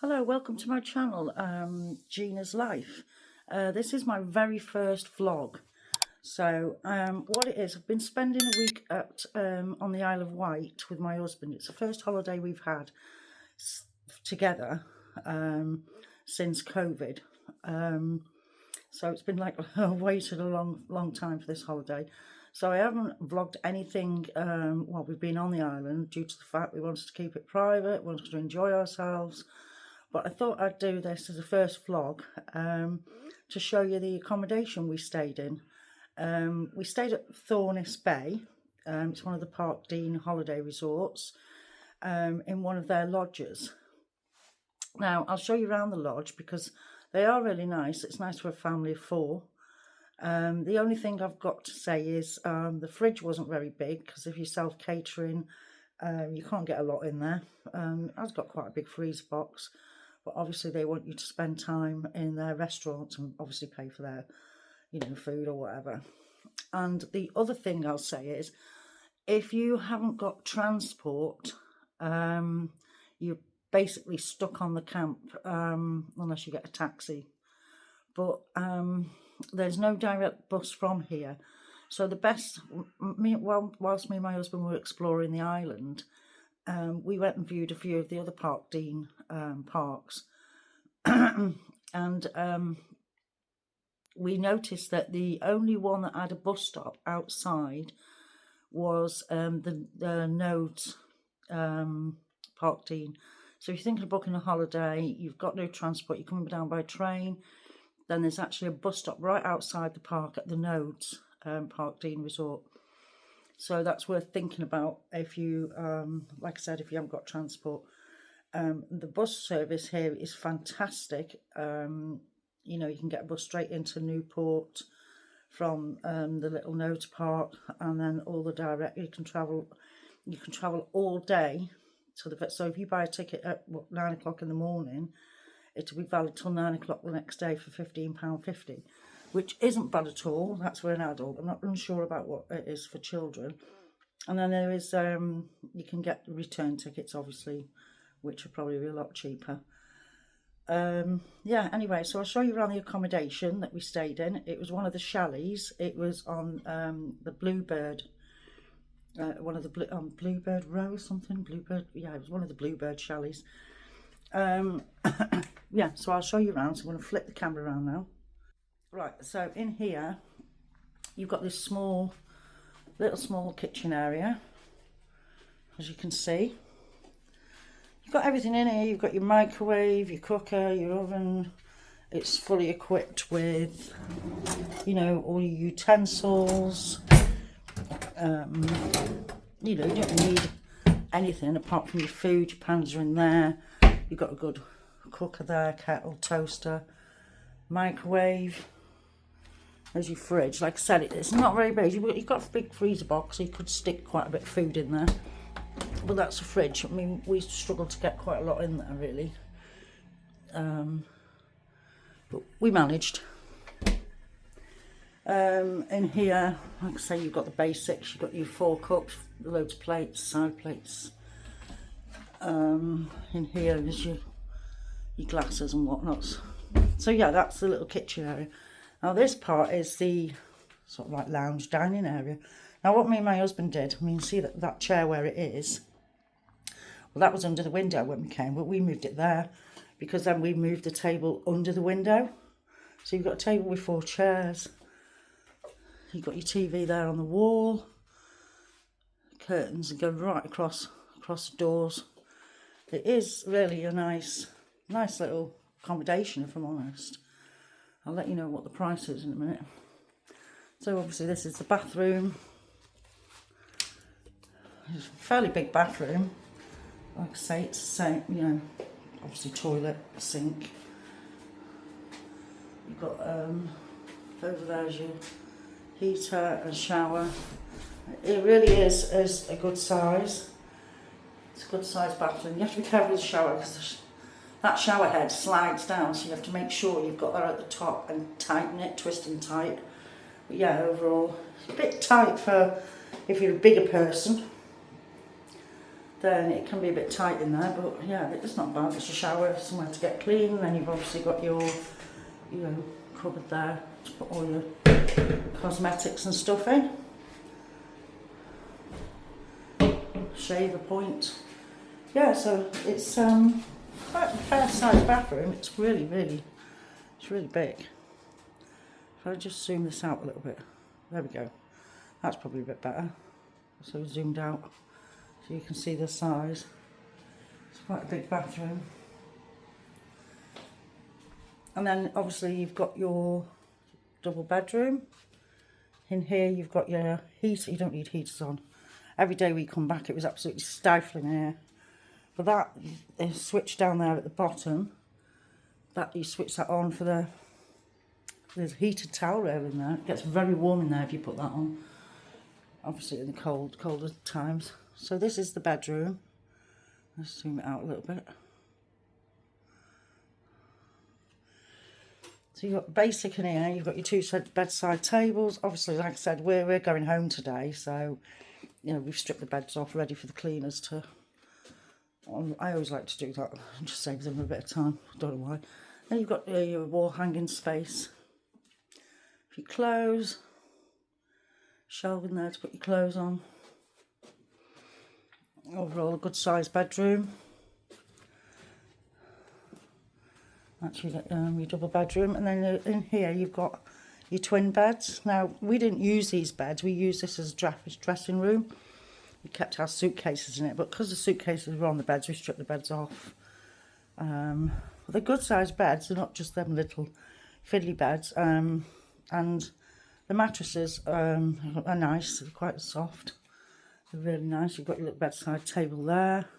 Hello, welcome to my channel, Gina's Life. This is my very first vlog. So what it is, I've been spending a week at on the Isle of Wight with my husband. It's the first holiday we've had together since COVID. So it's been like I waited a long time for this holiday. So I haven't vlogged anything while we've been on the island due to the fact we wanted to keep it private, wanted to enjoy ourselves. But I thought I'd do this as a first vlog to show you the accommodation we stayed in. We stayed at Thorness Bay. It's one of the Park Dean holiday resorts in one of their lodges. Now, I'll show you around the lodge because they are really nice. It's nice for a family of four. The only thing I've got to say is the fridge wasn't very big because if you're self-catering, you can't get a lot in there. I've got quite a big freezer box. But obviously they want you to spend time in their restaurants and obviously pay for their, food or whatever. And the other thing I'll say is, if you haven't got transport, you're basically stuck on the camp unless you get a taxi. But there's no direct bus from here. So the best, whilst me and my husband were exploring the island, we went and viewed a few of the other Park Dean parks and we noticed that the only one that had a bus stop outside was the Nodes Park Dean. So if you're thinking of booking a holiday, you've got no transport, you're coming down by train, then there's actually a bus stop right outside the park at the Nodes Park Dean Resort. So that's worth thinking about if you, like I said, if you haven't got transport. The bus service here is fantastic. You can get a bus straight into Newport from the little Nodes Park, and then all the direct. You can travel all day to the. So if you buy a ticket at 9 o'clock in the morning, it'll be valid till 9 o'clock the next day for £15.50. Which isn't bad at all. That's for an adult. I'm not unsure about what it is for children. And then there is, you can get return tickets, obviously, which are probably a lot cheaper. Yeah, anyway, so I'll show you around the accommodation that we stayed in. It was one of the chalets. It was on the Bluebird, one of the Bluebird Row or something. Bluebird, yeah, it was one of the Bluebird chalets. Yeah, so I'll show you around. So I'm going to flip the camera around now. Right, so in here, you've got this little small kitchen area, as you can see. You've got everything in here. You've got your microwave, your cooker, your oven. It's fully equipped with, all your utensils. You don't need anything apart from your food. Your pans are in there. You've got a good cooker there, kettle, toaster, microwave. There's your fridge. Like I said, it's not very big. You've got a big freezer box, so you could stick quite a bit of food in there. But that's a fridge. I mean, we struggled to get quite a lot in there, really. But we managed. In here, like I say, you've got the basics. You've got your 4 cups, loads of plates, side plates. In here is your glasses and whatnots. So yeah, that's the little kitchen area. Now this part is the sort of like lounge dining area. Now what me and my husband did, see that chair where it is, well that was under the window when we came, but we moved it there because then we moved the table under the window. So you've got a table with 4 chairs. You've got your TV there on the wall. Curtains and go right across the doors. It is really a nice little accommodation, if I'm honest. I'll let you know what the price is in a minute. So obviously this is the bathroom. It's a fairly big bathroom. Like I say, it's the same, obviously toilet, sink. You've got over there's your heater and shower. It really is a good size. It's a good size bathroom. You have to be careful with the shower because that shower head slides down, so you have to make sure you've got that at the top and tighten it, twist and tight. But yeah, overall, it's a bit tight for if you're a bigger person. then it can be a bit tight in there, but yeah, it's not bad. It's a shower, somewhere to get clean, and then you've obviously got your, you know, cupboard there to put all your cosmetics and stuff in. Shaver point. Yeah, so it's quite a fair sized bathroom. It's really big. If I just zoom this out a little bit, there we go. That's probably a bit better. So zoomed out so you can see the size. It's quite a big bathroom. And then obviously you've got your double bedroom. In here you've got your heater. You don't need heaters on. Every day we come back it was absolutely stifling here. But that is switch down there at the bottom. That you switch that on for there's a heated towel rail in there. It gets very warm in there if you put that on. Obviously in the colder times. So this is the bedroom. Let's zoom it out a little bit. So you've got basic in here. You've got your two bedside tables. Obviously, like I said, we're going home today, so you know we've stripped the beds off, ready for the cleaners to. I always like to do that. It just saves them a bit of time. Don't know why. Then you've got your wall hanging space. For your clothes. Shelving there to put your clothes on. Overall, a good sized bedroom. Actually, your double bedroom, and then in here you've got your twin beds. Now, we didn't use these beds. We used this as a dressing room. We kept our suitcases in it, but because the suitcases were on the beds, we stripped the beds off. But they're good sized beds. They're not just them little fiddly beds. And the mattresses are nice. They're quite soft. They're really nice. You've got your little bedside table there.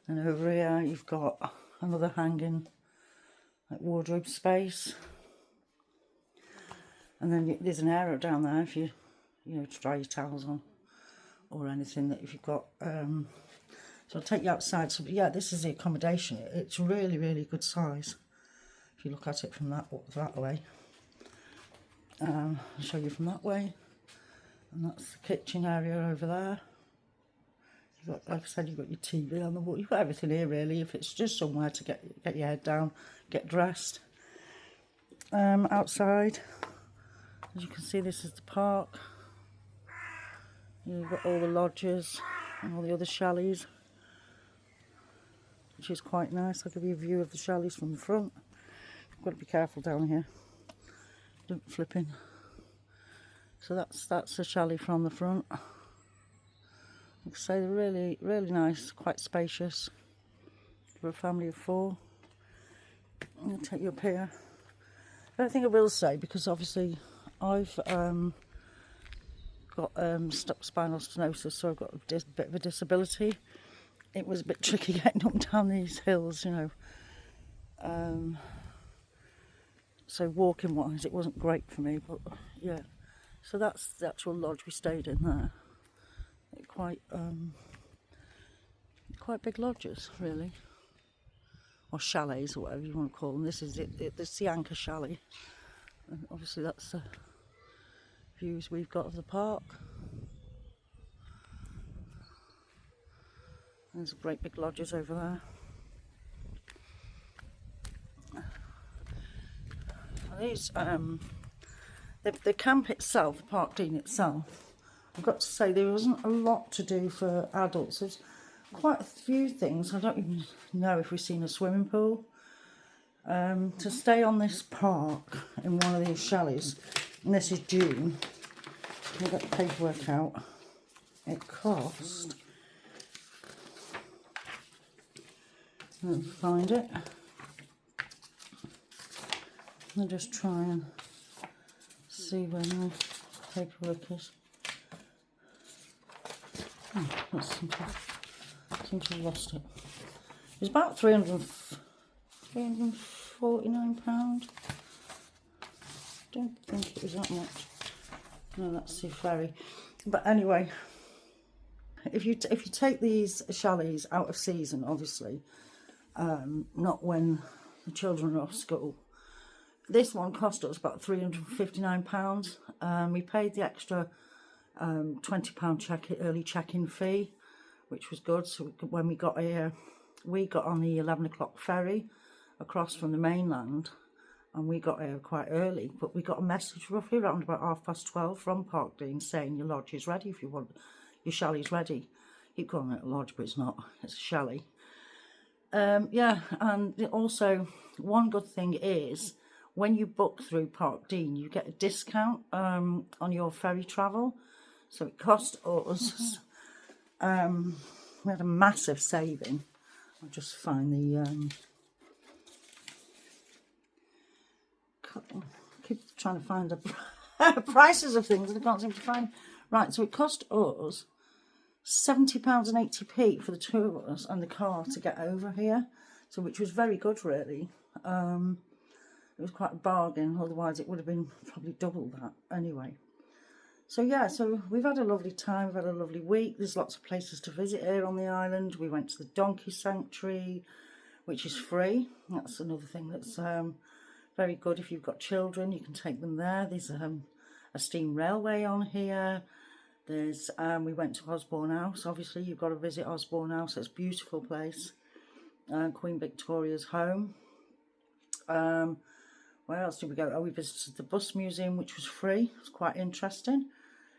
And over here you've got another hanging wardrobe space. And then there's an area down there if you know, to dry your towels on or anything that if you've got. So I'll take you outside. So yeah, this is the accommodation. It's really good size. If you look at it from that way. I'll show you from that way. And that's the kitchen area over there. You've got, like I said, you've got your TV on the wall. You've got everything here really. If it's just somewhere to get your head down, get dressed. Outside, as you can see, this is the park. You've got all the lodges and all the other chalets, which is quite nice. I'll give you a view of the chalets from the front. You've got to be careful down here. Don't flip in. So that's the chalet from the front. Like I say, they're really nice, quite spacious for a family of 4. I'm going to take you up here. The only thing I will say, because obviously I've got spinal stenosis, so I've got a bit of a disability. It was a bit tricky getting up and down these hills, you know. So walking wise it wasn't great for me, but yeah. So that's the actual lodge we stayed in there. Quite big lodges really, or chalets or whatever you want to call them. This is it. This is the Anchor Chalet, and obviously that's the views we've got of the park. There's great big lodges over there. These the camp itself, the Park Dean itself, I've got to say there wasn't a lot to do for adults. There's quite a few things. I don't even know if we've seen a swimming pool. To stay on this park in one of these chalets, and this is June, I'll get the paperwork out. It cost, let me find it. I'll just try and see where my paperwork is. Oh, that's simple. I seem to have lost it. It was about £349. Don't think it was that much. No, that's the ferry. But anyway, if you take these chalets out of season, obviously, not when the children are off school. This one cost us about £359. We paid the extra £20 early check-in fee, which was good. So when we got here, we got on the 11 o'clock ferry across from the mainland, and we got here quite early, but we got a message roughly around about 12:30 from Parkdean saying your lodge is ready if you want, your chalet's ready. Keep calling it a lodge, but it's not, it's a chalet. Yeah, and also one good thing is when you book through Parkdean, you get a discount on your ferry travel. So it cost us, we had a massive saving. I'll just find the, keep trying to find the prices of things and I can't seem to find. Right, so it cost us £70.80 for the two of us and the car to get over here, so which was very good really. It was quite a bargain, otherwise it would have been probably double that anyway. So yeah, so we've had a lovely time, we've had a lovely week. There's lots of places to visit here on the island. We went to the donkey sanctuary, which is free. That's another thing that's very good. If you've got children, you can take them there. There's a steam railway on here. There's we went to Osborne House. Obviously you've got to visit Osborne House. It's a beautiful place. Queen Victoria's home. Where else did we go? Oh, we visited the bus museum, which was free. It was quite interesting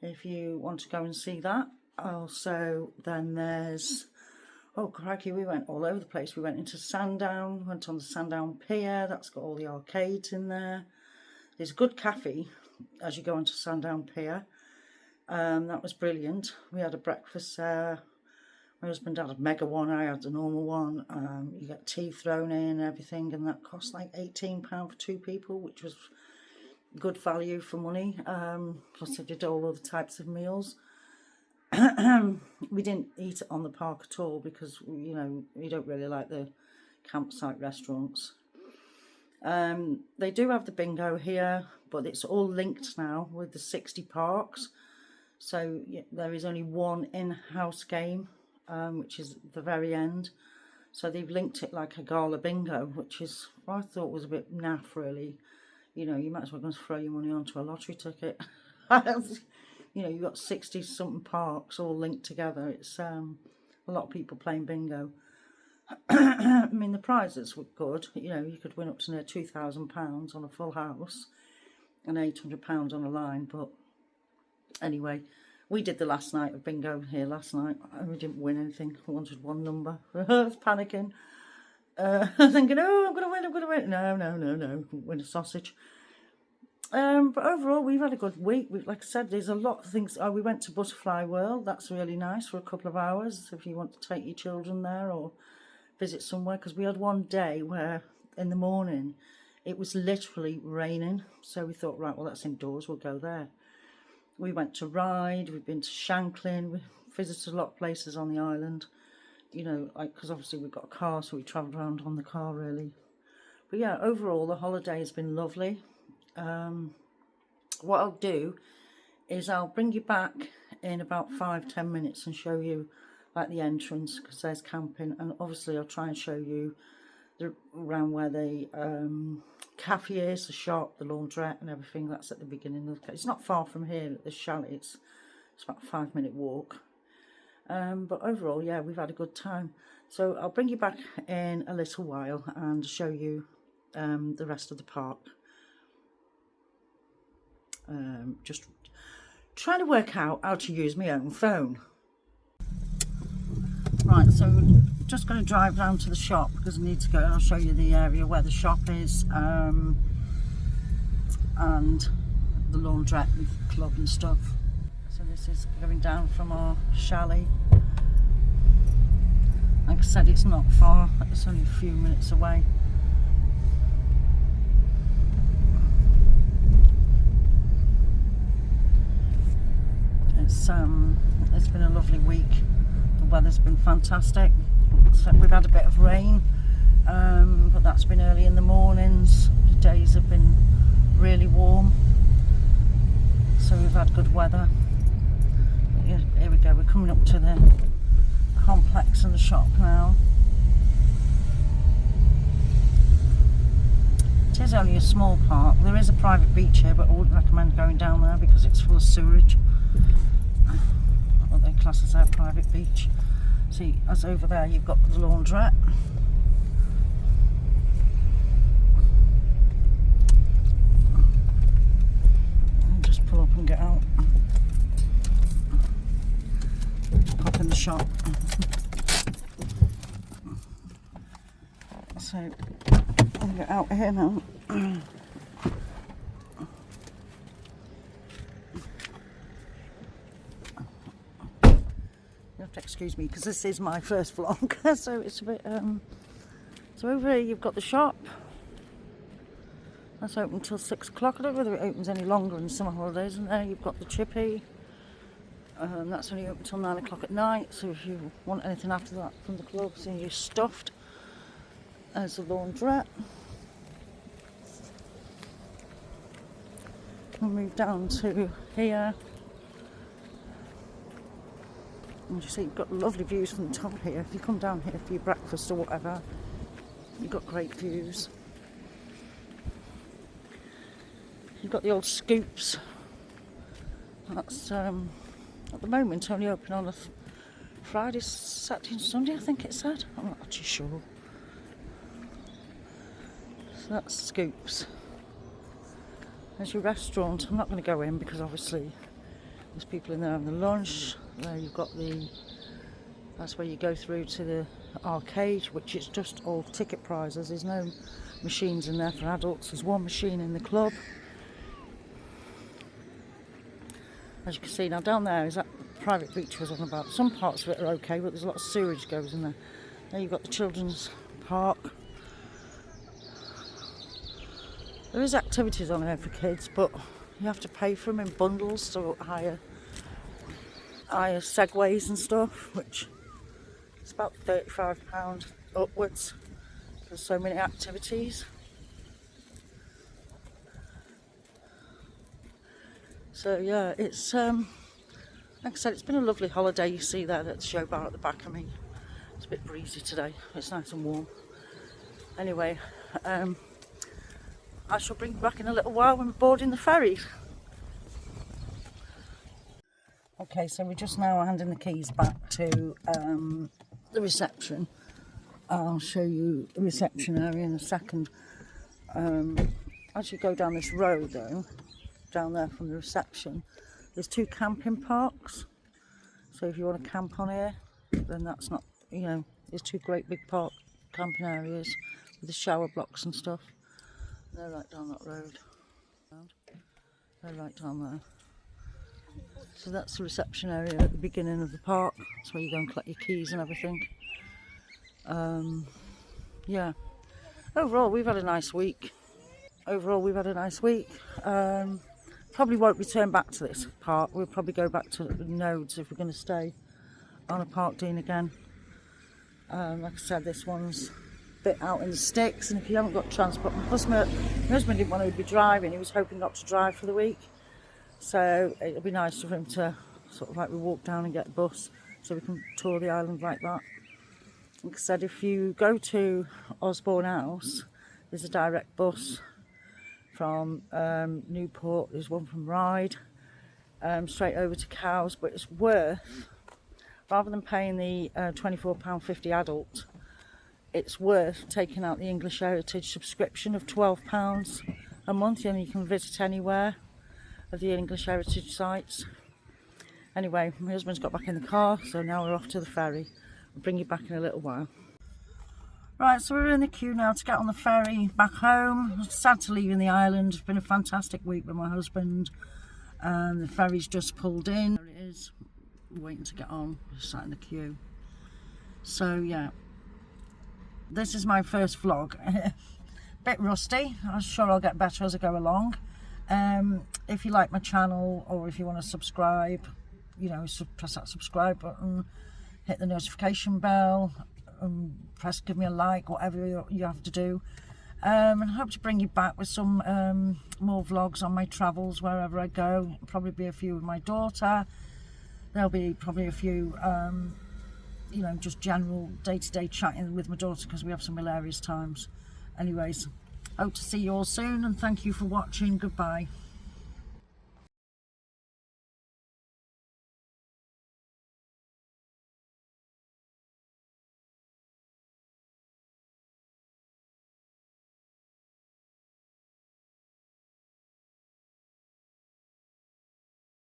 if you want to go and see that. Also then there's, oh crikey, we went all over the place. We went into Sandown, went on the Sandown Pier. That's got all the arcades in there. There's a good cafe as you go onto Sandown Pier. That was brilliant. We had a breakfast there. My husband had a mega one, I had a normal one. You get tea thrown in and everything, and that cost like £18 for two people, which was good value for money. Plus I did all other types of meals. We didn't eat on the park at all because, you know, we don't really like the campsite restaurants. They do have the bingo here, but it's all linked now with the 60 parks. So yeah, there is only one in-house game, which is at the very end. So they've linked it like a gala bingo, which is, I thought was a bit naff really. You know, you might as well go and throw your money onto a lottery ticket. You know, you've got 60 something parks all linked together. It's a lot of people playing bingo. I mean, the prizes were good. You know, you could win up to near £2,000 on a full house and £800 on a line. But anyway, we did the last night of bingo here last night, and we didn't win anything. We wanted one number. I was panicking, thinking, oh, I'm going to win. No, win a sausage. But overall, we've had a good week. Like I said, there's a lot of things. Oh, we went to Butterfly World. That's really nice for a couple of hours if you want to take your children there or visit somewhere. Because we had one day where in the morning it was literally raining. So we thought, right, well, that's indoors. We'll go there. We went to Ryde. We've been to Shanklin. We visited a lot of places on the island. You know, like, because obviously we've got a car, so we travelled around on the car really. But yeah, overall, the holiday has been lovely. What I'll do is I'll bring you back in about 5-10 minutes and show you like the entrance, because there's camping, and obviously I'll try and show you around where the cafe is, the shop, the laundrette and everything. That's at the beginning of the, it's not far from here at the chalet. It's about a 5-minute walk. But overall, yeah, we've had a good time. So I'll bring you back in a little while and show you the rest of the park. Just trying to work out how to use my own phone. Right, so we're just going to drive down to the shop because I need to go, and I'll show you the area where the shop is, and the laundrette and club and stuff. So this is going down from our chalet. Like I said, it's not far, it's only a few minutes away. It's been a lovely week. The weather's been fantastic. So we've had a bit of rain, but that's been early in the mornings. The days have been really warm, so we've had good weather. Here we go, we're coming up to the complex and the shop now. It is only a small park. There is a private beach here, but I wouldn't recommend going down there because it's full of sewerage. What they class as our private beach. See, as over there you've got the laundrette. And just pull up and get out. Pop in the shop. So I'll get out here now. You have to excuse me because this is my first vlog, so it's a bit so over here you've got the shop. That's open until 6 o'clock. I don't know whether it opens any longer in the summer holidays. And there you've got the chippy. That's only open until 9 o'clock at night, so if you want anything after that from the club, so you're stuffed. There's the laundrette. We'll move down to here. And you see you've got lovely views from the top here. If you come down here for your breakfast or whatever, you've got great views. You've got the old scoops. That's at the moment only open on a Friday, Saturday and Sunday, I think it said. I'm not actually sure. So that's Scoops. There's your restaurant. I'm not going to go in because obviously there's people in there having lunch. There you've got that's where you go through to the arcade, which is just all ticket prizes. There's no machines in there for adults. There's one machine in the club. As you can see now, down there is that private beach I was on about. Some parts of it are okay, but there's a lot of sewage goes in there. There you've got the children's park. There is activities on there for kids, but you have to pay for them in bundles to hire segways and stuff, which is about £35 upwards. There's so many activities. So yeah, it's like I said, it's been a lovely holiday. You see there that show bar at the back of me. It's a bit breezy today. It's nice and warm. Anyway, I shall bring you back in a little while when we're boarding the ferry. Okay, so we're just now handing the keys back to the reception. I'll show you the reception area in a second. As you go down this road though, down there from the reception, there's 2 camping parks. So if you want to camp on here, then that's not, there's 2 great big camping areas with the shower blocks and stuff. They're right down that road. They're right down there. So that's the reception area at the beginning of the park. That's where you go and collect your keys and everything. Yeah. Overall, we've had a nice week. Probably won't return back to this park. We'll probably go back to the Nodes if we're going to stay on a park dean again. Like I said, this one's a bit out in the sticks, and if you haven't got transport, my husband didn't want to be driving. He was hoping not to drive for the week, so it'll be nice for him to sort of like we walk down and get a bus so we can tour the island like that. Like I said, if you go to Osborne House, there's a direct bus from Newport. There's one from Ryde straight over to Cowes, but it's worth, rather than paying the £24.50 adult, it's worth taking out the English Heritage subscription of £12 a month, and you can visit anywhere of the English Heritage sites. Anyway, my husband's got back in the car, so now we're off to the ferry. I'll bring you back in a little while. Right, so we're in the queue now to get on the ferry back home. I'm sad to leave in the island. It's been a fantastic week with my husband. The ferry's just pulled in. There it is. We're waiting to get on. We're sat in the queue. So yeah, this is my first vlog. Bit rusty. I'm sure I'll get better as I go along. If you like my channel, or if you want to subscribe, press that subscribe button, hit the notification bell, give me a like, whatever you have to do. And I hope to bring you back with some more vlogs on my travels wherever I go. Probably be a few with my daughter. There'll be probably a few just general day-to-day chatting with my daughter, because we have some hilarious times. Anyways, hope to see you all soon, and thank you for watching. Goodbye.